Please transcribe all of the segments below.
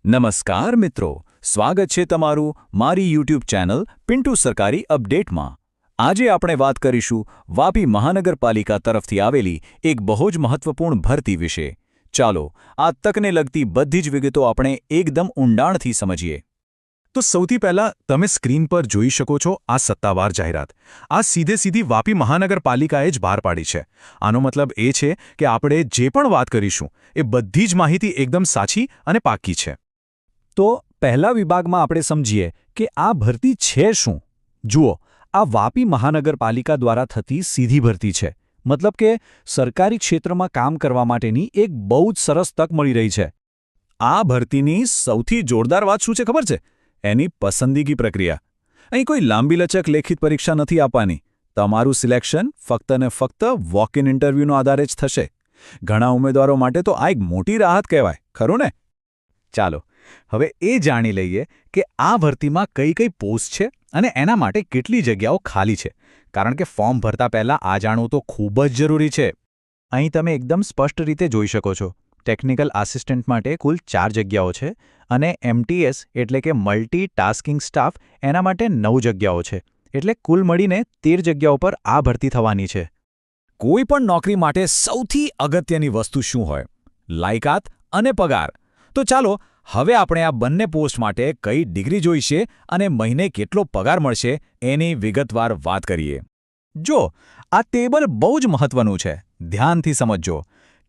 નમસ્કાર મિત્રો, સ્વાગત છે તમારું મારી યુટ્યુબ ચેનલ પિન્ટુ સરકારી અપડેટમાં। આજે આપણે વાત કરીશું વાપી મહાનગરપાલિકા તરફથી આવેલી એક બહુ જ મહત્વપૂર્ણ ભરતી વિશે। ચાલો આ તકને લગતી બધી જ વિગતો આપણે એકદમ ઊંડાણથી સમજીએ। તો સૌથી પહેલા તમે સ્ક્રીન પર જોઈ શકો છો આ સત્તાવાર જાહેરાત। આ સીધી વાપી મહાનગરપાલિકાએ જ બહાર પાડી છે। આનો મતલબ એ છે કે આપણે જે પણ વાત કરીશું એ બધી જ માહિતી એકદમ સાચી અને પાક્કી છે। તો પહેલા વિભાગમાં આપણે સમજીએ કે આ ભરતી છે શું। જુઓ, આ વાપી મહાનગરપાલિકા દ્વારા થતી સીધી ભરતી છે। મતલબ કે સરકારી ક્ષેત્રમાં કામ કરવા માટેની એક બહુ જ સરસ તક મળી રહી છે। આ ભરતીની સૌથી જોરદાર વાત શું છે ખબર છે? એની પસંદગી પ્રક્રિયા। અહીં કોઈ લાંબી લચક લેખિત પરીક્ષા નથી આપવાની। તમારું સિલેક્શન ફક્ત ને ફક્ત વોક ઇન ઇન્ટરવ્યૂના આધારે જ થશે। ઘણા ઉમેદવારો માટે તો આ એક મોટી રાહત કહેવાય, ખરું ને? ચાલો હવે એ જાણી લઈએ કે આ ભરતીમાં કઈ કઈ પોસ્ટ છે અને એના માટે કેટલી જગ્યાઓ ખાલી છે, કારણ કે ફોર્મ ભરતા પહેલાં આ જાણવું તો ખૂબ જ જરૂરી છે। અહીં તમે એકદમ સ્પષ્ટ રીતે જોઈ શકો છો, ટેકનિકલ આસિસ્ટન્ટ માટે કુલ 4 જગ્યાઓ છે અને MTS એટલે કે મલ્ટી ટાસ્કિંગ સ્ટાફ એના માટે 9 જગ્યાઓ છે। એટલે કુલ મળીને 13 જગ્યાઓ પર આ ભરતી થવાની છે। કોઈ પણ નોકરી માટે સૌથી અગત્યની વસ્તુ શું હોય? લાયકાત અને પગાર। તો ચાલો હવે આપણે આ બંને પોસ્ટ માટે કઈ ડિગ્રી જોઈશે અને મહિને કેટલો પગાર મળશે એની વિગતવાર વાત કરીએ। જો આ ટેબલ બહુ જ મહત્વનું છે, ધ્યાનથી સમજજો।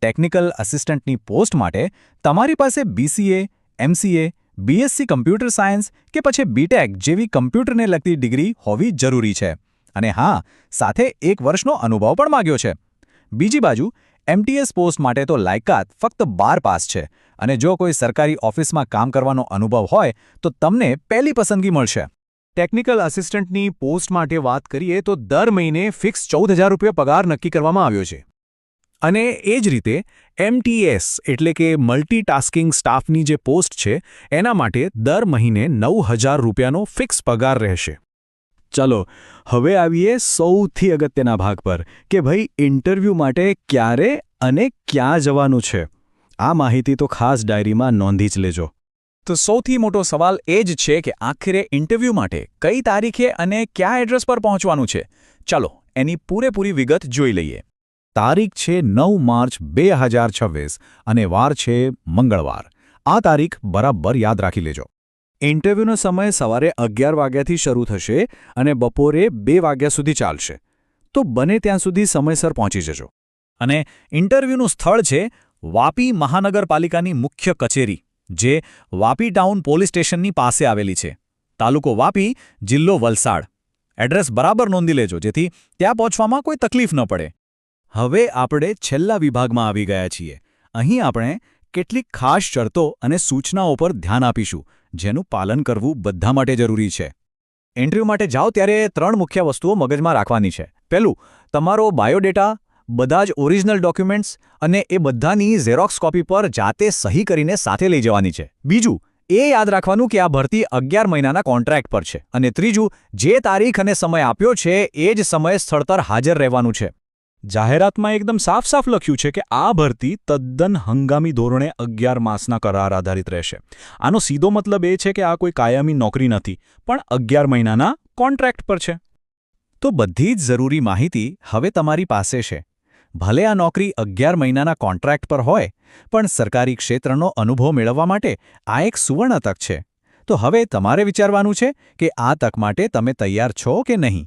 ટેકનિકલ આસિસ્ટન્ટની પોસ્ટ માટે તમારી પાસે BCA, MCA, BSc computer science કે પછી BTech જેવી કમ્પ્યુટરને લગતી ડિગ્રી હોવી જરૂરી છે। અને હા, સાથે 1 વર્ષનો અનુભવ પણ માગ્યો છે। બીજી બાજુ MTS પોસ્ટ માટે તો લાયકાત ફક્ત 12 પાસ છે અને જો કોઈ સરકારી ઓફિસમાં કામ કરવાનો અનુભવ હોય તો તમને પહેલી પસંદગી મળશે। ટેકનિકલ આસિસ્ટન્ટની પોસ્ટ માટે વાત કરીએ તો દર મહિને ફિક્સ 14,000 રૂપિયા પગાર નક્કી કરવામાં આવ્યો છે। અને એ જ રીતે MTS એટલે કે મલ્ટીટાસ્કિંગ સ્ટાફની જે પોસ્ટ છે એના માટે દર મહિને 9,000 રૂપિયાનો ફિક્સ પગાર રહેશે। ચલો હવે આવીએ સૌથી અગત્યના ભાગ પર કે ભાઈ ઇન્ટરવ્યૂ માટે ક્યારે અને ક્યાં જવાનું છે। આ માહિતી તો ખાસ ડાયરીમાં નોંધી જ લેજો। તો સૌથી મોટો સવાલ એ જ છે કે આખરે ઇન્ટરવ્યૂ માટે કઈ તારીખે અને કયા એડ્રેસ પર પહોંચવાનું છે। ચાલો એની પૂરેપૂરી વિગત જોઈ લઈએ। તારીખ છે 9 માર્ચ 2026 અને વાર છે મંગળવાર। આ તારીખ બરાબર યાદ રાખી લેજો। ઇન્ટરવ્યૂનો સમય સવારે 11 વાગ્યાથી શરૂ થશે અને બપોરે 2 વાગ્યા સુધી ચાલશે। તો બને ત્યાં સુધી સમયસર પહોંચી જજો। અને ઇન્ટરવ્યૂનું સ્થળ છે વાપી મહાનગરપાલિકાની મુખ્ય કચેરી, જે વાપી ટાઉન પોલીસ સ્ટેશનની પાસે આવેલી છે। તાલુકો વાપી, જિલ્લો વલસાડ। એડ્રેસ બરાબર નોંધી લેજો જેથી ત્યાં પહોંચવામાં કોઈ તકલીફ ન પડે। હવે આપણે છેલ્લા વિભાગમાં આવી ગયા છીએ। અહીં આપણે કેટલીક ખાસ શરતો અને સૂચનાઓ પર ધ્યાન આપીશું, જેનું પાલન કરવું બધા માટે જરૂરી છે। ઇન્ટરવ્યૂ માટે જાઓ ત્યારે 3 મુખ્ય વસ્તુઓ મગજમાં રાખવાની છે। પહેલું, તમારો બાયોડેટા, બધા જ ઓરિજિનલ ડોક્યુમેન્ટ્સ અને એ બધાની ઝેરોક્સ કોપી પર જાતે સહી કરીને સાથે લઈ જવાની છે। બીજું, એ યાદ રાખવાનું કે આ ભરતી 11 મહિનાના કોન્ટ્રાક્ટ પર છે। અને ત્રીજું, જે તારીખ અને સમય આપ્યો છે એ જ સમયે સ્થળ પર હાજર રહેવાનું છે। જાહેરાતમાં એકદમ સાફ લખ્યું છે કે આ ભરતી તદ્દન હંગામી ધોરણે 11 માસના કરાર આધારિત રહેશે। આનો સીધો મતલબ એ છે કે આ કોઈ કાયમી નોકરી નથી, પણ 11 મહિનાના કોન્ટ્રાક્ટ પર છે। તો બધી જ જરૂરી માહિતી હવે તમારી પાસે છે। ભલે આ નોકરી 11 મહિનાના કોન્ટ્રાક્ટ પર હોય, પણ સરકારી ક્ષેત્રનો અનુભવ મેળવવા માટે આ એક સુવર્ણ તક છે। તો હવે તમારે વિચારવાનું છે કે આ તક માટે તમે તૈયાર છો કે નહીં।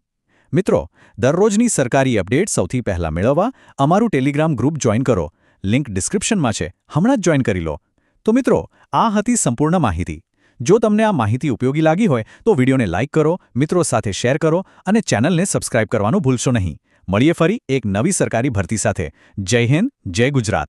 મિત્રો, દરરોજની સરકારી અપડેટ સૌથી પહેલાં મેળવવા અમારું ટેલિગ્રામ ગ્રુપ જોઈન કરો। લિંક ડિસ્ક્રિપ્શનમાં છે, હમણાં જ જોઈન કરી લો। તો મિત્રો, આ હતી સંપૂર્ણ માહિતી। જો તમને આ માહિતી ઉપયોગી લાગી હોય તો વિડીયોને લાઇક કરો, મિત્રો સાથે શેર કરો અને ચેનલને સબસ્ક્રાઇબ કરવાનું ભૂલશો નહીં। મળીએ ફરી એક નવી સરકારી ભરતી સાથે। જય હિન્દ, જય ગુજરાત।